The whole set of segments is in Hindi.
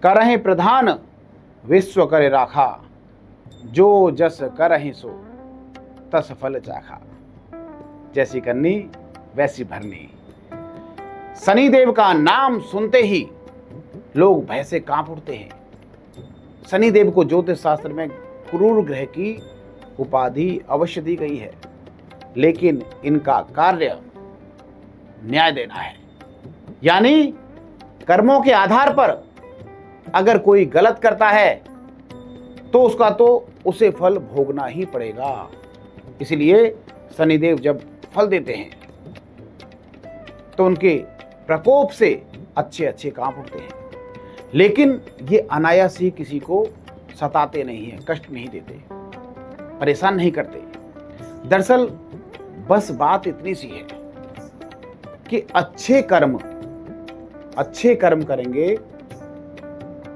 करहि प्रधान विश्व करे राखा, जो जस करहि सो तस फल चाखा। जैसी करनी वैसी भरनी। शनिदेव का नाम सुनते ही लोग भय से कांप उठते हैं। शनिदेव को ज्योतिष शास्त्र में क्रूर ग्रह की उपाधि अवश्य दी गई है, लेकिन इनका कार्य न्याय देना है। यानी कर्मों के आधार पर अगर कोई गलत करता है तो उसका तो उसे फल भोगना ही पड़ेगा। इसलिए शनिदेव जब फल देते हैं तो उनके प्रकोप से अच्छे अच्छे काम उठते हैं, लेकिन ये अनायास ही किसी को सताते नहीं हैं, कष्ट नहीं देते, परेशान नहीं करते। दरअसल बस बात इतनी सी है कि अच्छे कर्म करेंगे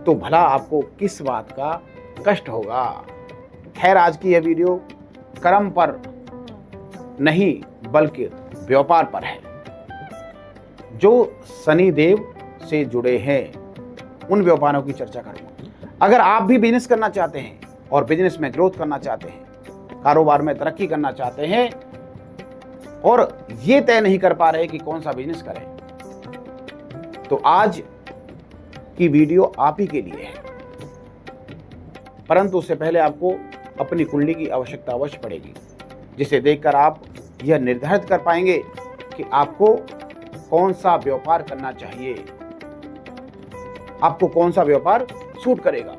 तो भला आपको किस बात का कष्ट होगा। खैर, आज की यह वीडियो कर्म पर नहीं बल्कि व्यापार पर है। जो शनिदेव से जुड़े हैं उन व्यापारों की चर्चा करूंगा। अगर आप भी बिजनेस करना चाहते हैं और बिजनेस में ग्रोथ करना चाहते हैं, कारोबार में तरक्की करना चाहते हैं और ये तय नहीं कर पा रहे कि कौन सा बिजनेस करें, तो आज की वीडियो आप ही के लिए है। परंतु उससे पहले आपको अपनी कुंडली की आवश्यकता अवश्य पड़ेगी, जिसे देखकर आप यह निर्धारित कर पाएंगे कि आपको कौन सा व्यापार करना चाहिए, आपको कौन सा व्यापार सूट करेगा।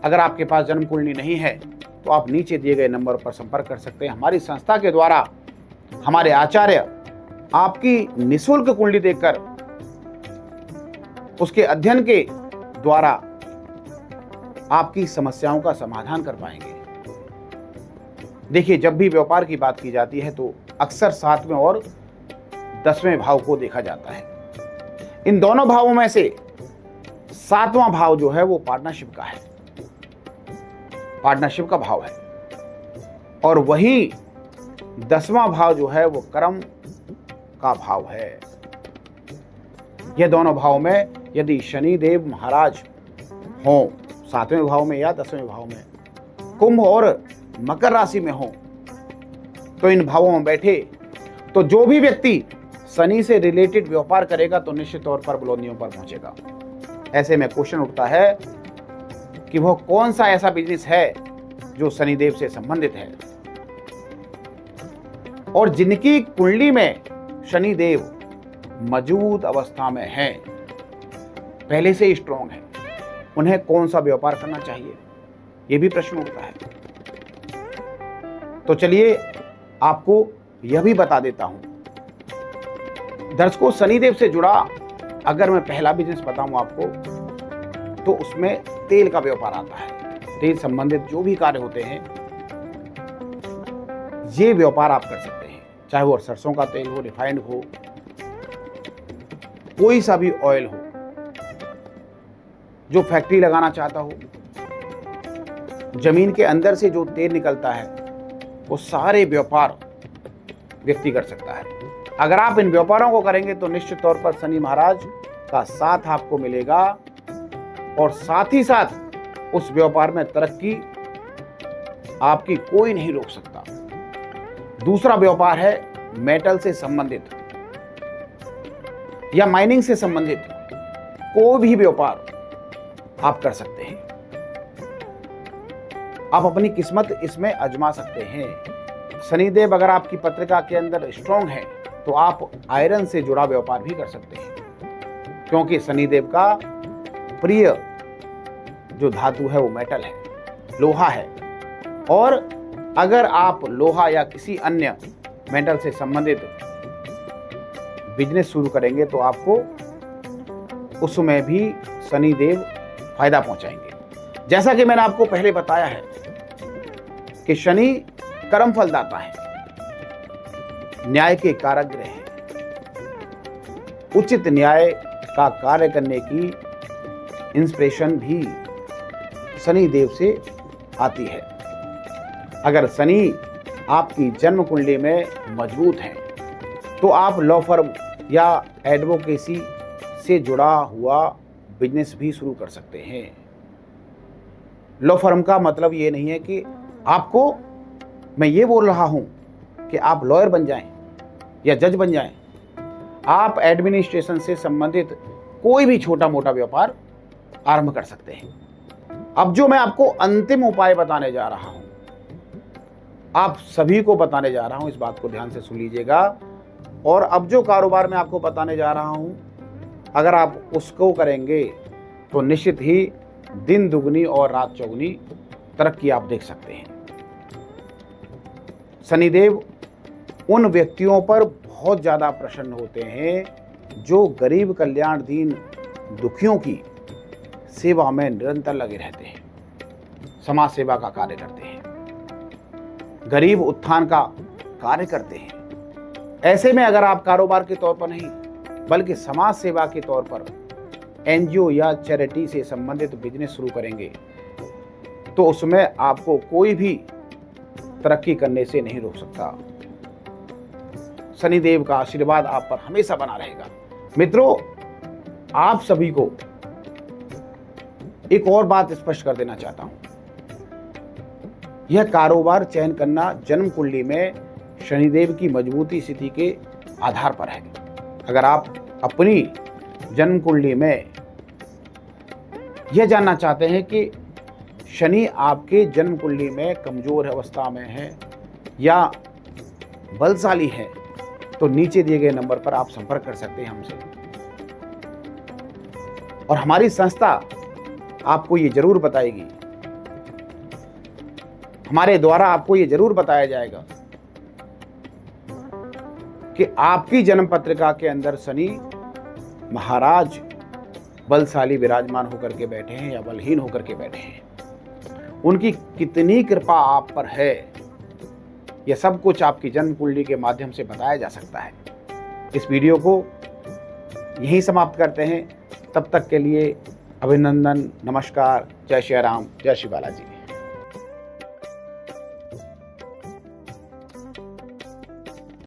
अगर आपके पास जन्म कुंडली नहीं है तो आप नीचे दिए गए नंबर पर संपर्क कर सकते हैं। हमारी संस्था के द्वारा हमारे आचार्य आपकी निःशुल्क कुंडली देखकर उसके अध्ययन के द्वारा आपकी समस्याओं का समाधान कर पाएंगे। देखिए, जब भी व्यापार की बात की जाती है तो अक्सर 7वें और 10वें भाव को देखा जाता है। इन दोनों भावों में से 7वां भाव जो है वो पार्टनरशिप का है, पार्टनरशिप का भाव है, और वही 10वां भाव जो है वो कर्म का भाव है। यह दोनों भाव में यदि शनिदेव महाराज हों 7वें भाव में या 10वें भाव में, कुंभ और मकर राशि में हों, तो इन भावों में बैठे तो जो भी व्यक्ति शनि से रिलेटेड व्यापार करेगा तो निश्चित तौर पर बुलंदियों पर पहुंचेगा। ऐसे में क्वेश्चन उठता है कि वह कौन सा ऐसा बिजनेस है जो शनिदेव से संबंधित है, और जिनकी कुंडली में शनिदेव मौजूद अवस्था में है, पहले से ही स्ट्रांग है, उन्हें कौन सा व्यापार करना चाहिए, यह भी प्रश्न उठता है। तो चलिए आपको यह भी बता देता हूं। दर्शकों, शनिदेव से जुड़ा अगर मैं पहला बिजनेस बताऊं आपको तो उसमें तेल का व्यापार आता है। तेल संबंधित जो भी कार्य होते हैं ये व्यापार आप कर सकते हैं, चाहे वो सरसों का तेल हो, रिफाइंड हो, कोई सा भी ऑयल हो। जो फैक्ट्री लगाना चाहता हो, जमीन के अंदर से जो तेल निकलता है, वो सारे व्यापार व्यक्ति कर सकता है। अगर आप इन व्यापारों को करेंगे तो निश्चित तौर पर शनि महाराज का साथ आपको मिलेगा, और साथ ही साथ उस व्यापार में तरक्की आपकी कोई नहीं रोक सकता। दूसरा व्यापार है मेटल से संबंधित या माइनिंग से संबंधित कोई भी व्यापार आप कर सकते हैं। आप अपनी किस्मत इसमें आजमा सकते हैं। शनिदेव अगर आपकी पत्रिका के अंदर स्ट्रांग है तो आप आयरन से जुड़ा व्यापार भी कर सकते हैं, क्योंकि शनिदेव का प्रिय जो धातु है वो मेटल है, लोहा है। और अगर आप लोहा या किसी अन्य मेटल से संबंधित बिजनेस शुरू करेंगे तो आपको उसमें भी शनिदेव फायदा पहुंचाएंगे। जैसा कि मैंने आपको पहले बताया है कि शनि कर्म फलदाता है, न्याय के कारक ग्रह है। उचित न्याय का कार्य करने की इंस्पिरेशन भी शनि देव से आती है। अगर शनि आपकी जन्म कुंडली में मजबूत है तो आप लॉ फर्म या एडवोकेसी से जुड़ा हुआ बिजनेस भी शुरू कर सकते हैं। लॉ फर्म का मतलब ये नहीं है कि आपको, मैं ये बोल रहा हूं कि आप लॉयर बन जाएं या जज बन जाएं। आप एडमिनिस्ट्रेशन से संबंधित कोई भी छोटा मोटा व्यापार आरंभ कर सकते हैं। अब जो मैं आपको अंतिम उपाय बताने जा रहा हूं, आप सभी को बताने जा रहा हूं, इस बात को ध्यान से सुन लीजिएगा। और अब जो कारोबार मैं आपको बताने जा रहा हूं, अगर आप उसको करेंगे तो निश्चित ही दिन दुगनी और रात चौगुनी तरक्की आप देख सकते हैं। शनिदेव उन व्यक्तियों पर बहुत ज़्यादा प्रसन्न होते हैं जो गरीब कल्याण दीन दुखियों की सेवा में निरंतर लगे रहते हैं, समाज सेवा का कार्य करते हैं, गरीब उत्थान का कार्य करते हैं। ऐसे में अगर आप कारोबार के तौर पर नहीं बल्कि समाज सेवा के तौर पर एनजीओ या चैरिटी से संबंधित बिजनेस शुरू करेंगे तो उसमें आपको कोई भी तरक्की करने से नहीं रोक सकता। शनिदेव का आशीर्वाद आप पर हमेशा बना रहेगा। मित्रों, आप सभी को एक और बात स्पष्ट कर देना चाहता हूं। यह कारोबार चयन करना जन्म कुंडली में शनिदेव की मजबूती स्थिति के आधार पर है। अगर आप अपनी जन्म कुंडली में यह जानना चाहते हैं कि शनि आपके जन्म कुंडली में कमजोर अवस्था में है या बलशाली है, तो नीचे दिए गए नंबर पर आप संपर्क कर सकते हैं हमसे। और हमारी संस्था आपको ये जरूर बताएगी, हमारे द्वारा आपको ये जरूर बताया जाएगा कि आपकी जन्म पत्रिका के अंदर शनि महाराज बलशाली विराजमान होकर के बैठे हैं या बलहीन होकर के बैठे हैं, उनकी कितनी कृपा आप पर है, यह सब कुछ आपकी जन्म कुंडली के माध्यम से बताया जा सकता है। इस वीडियो को यहीं समाप्त करते हैं। तब तक के लिए अभिनंदन, नमस्कार, जय श्री राम, जय श्री बालाजी।